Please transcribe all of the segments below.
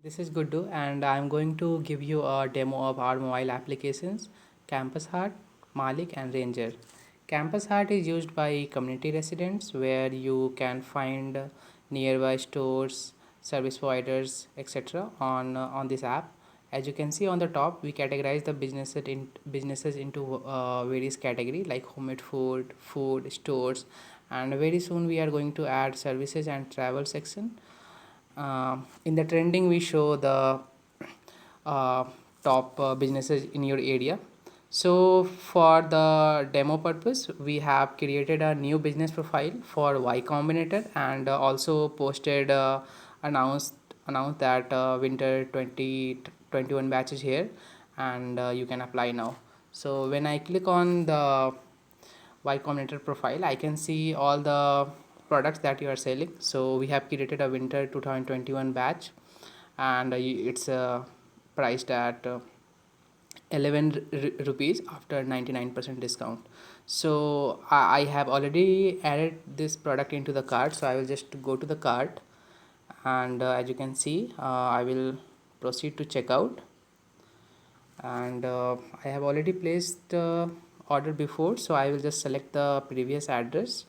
This is Guddu, and I'm going to give you a demo of our mobile applications Campus Heart, Malik, and Ranger. Campus Heart is used by community residents where you can find nearby stores, service providers, etc. on this app. As you can see on the top, we categorize the businesses into various category like homemade food, stores, and very soon we are going to add services and travel section. In the trending we show the uh, top businesses in your area. So for the demo purpose we have created a new business profile for Y Combinator and also posted announced announced that winter 2021 batch is here, and you can apply now. So when I click on the Y Combinator profile, I can see all the products that you are selling. So we have created a winter 2021 batch, and it's priced at 11 rupees after 99% discount. So I have already added this product into the cart, so I will just go to the cart, and as you can see I will proceed to checkout, and I have already placed order before, so I will just select the previous address,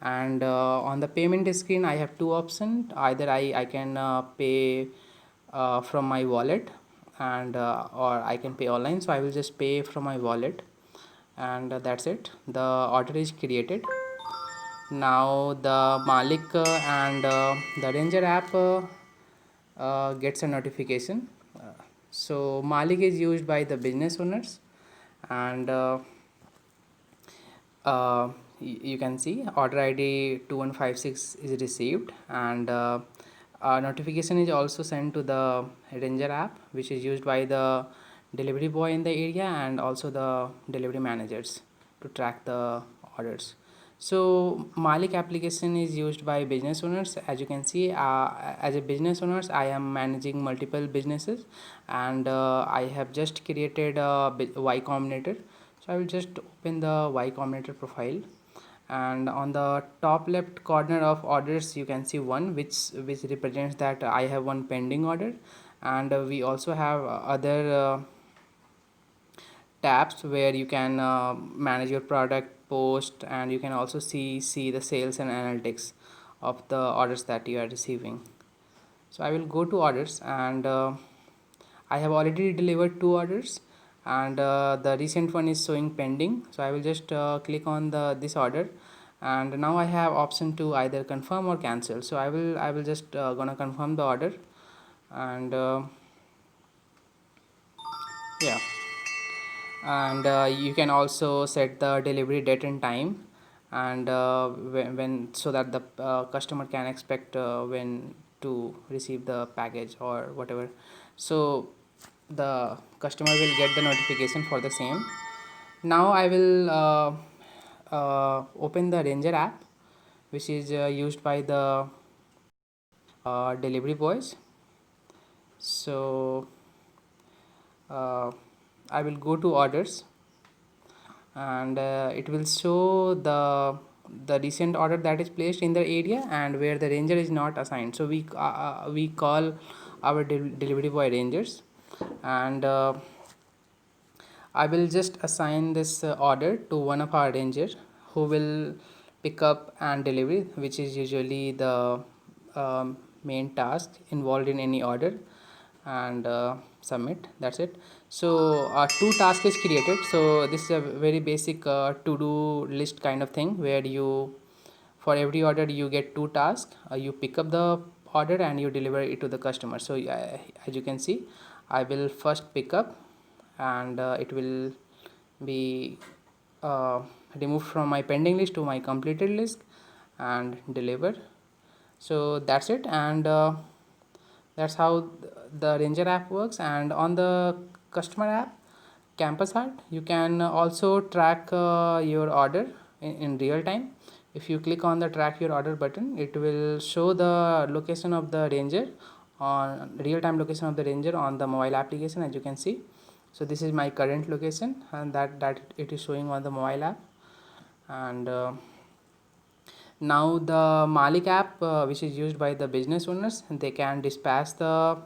and on the payment screen I have two options. Either I can pay from my wallet, and or I can pay online, so I will just pay from my wallet, and that's it. The order is created. Now the Malik and the Ranger app gets a notification. So Malik is used by the business owners, and you can see order ID 2156 is received, and notification is also sent to the Ranger app, which is used by the delivery boy in the area and also the delivery managers to track the orders. So Malik application is used by business owners. As you can see, as a business owners I am managing multiple businesses, and I have just created a Y Combinator. So I will just open the Y Combinator profile, and on the top left corner of orders you can see one which represents that I have one pending order, and we also have other tabs where you can manage your product post, and you can also see the sales and analytics of the orders that you are receiving. So I will go to orders, and I have already delivered two orders, and the recent one is showing pending, so I will just click on the this order, and now I have option to either confirm or cancel. So I will just gonna confirm the order, and yeah, and you can also set the delivery date and time, and when so that the customer can expect when to receive the package or whatever. So the customer will get the notification for the same. Now I will open the Ranger app, which is used by the delivery boys. So uh, I will go to orders, and it will show the recent order that is placed in the area and where the Ranger is not assigned. So we call our delivery boy Rangers, and I will just assign this order to one of our Rangers who will pick up and deliver, which is usually the main task involved in any order, and submit. That's it. So two tasks is created. So this is a very basic to-do list kind of thing where you, for every order you get two tasks. You pick up the order and you deliver it to the customer. So as you can see, I will first pick up, and it will be uh, removed from my pending list to my completed list and deliver. So that's it, and that's how the Ranger app works. And on the customer app Campus Heart, you can also track your order in real time. If you click on the track your order button, it will show the location of the Ranger, on real time location of the Ranger on the mobile application, as you can see. So this is my current location, and that it is showing on the mobile app. And now the Malik app, which is used by the business owners, they can dispatch the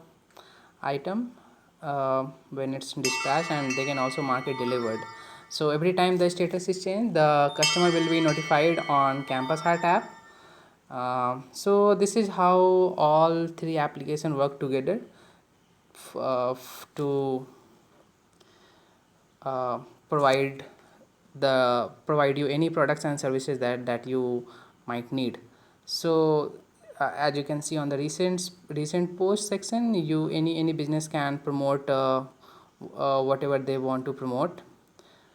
item when it's dispatched, and they can also mark it delivered. So every time the status is changed, the customer will be notified on Campus Heart app. So this is how all three applications work together to uh, provide provide you any products and services that you might need. So as you can see on the recent post section, you any business can promote whatever they want to promote.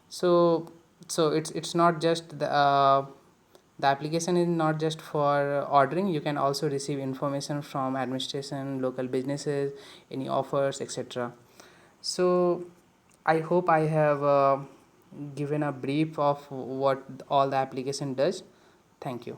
So it's not just the application is not just for ordering. You can also receive information from administration, local businesses, any offers, etc. So I hope I have given a brief of what all the application does. Thank you.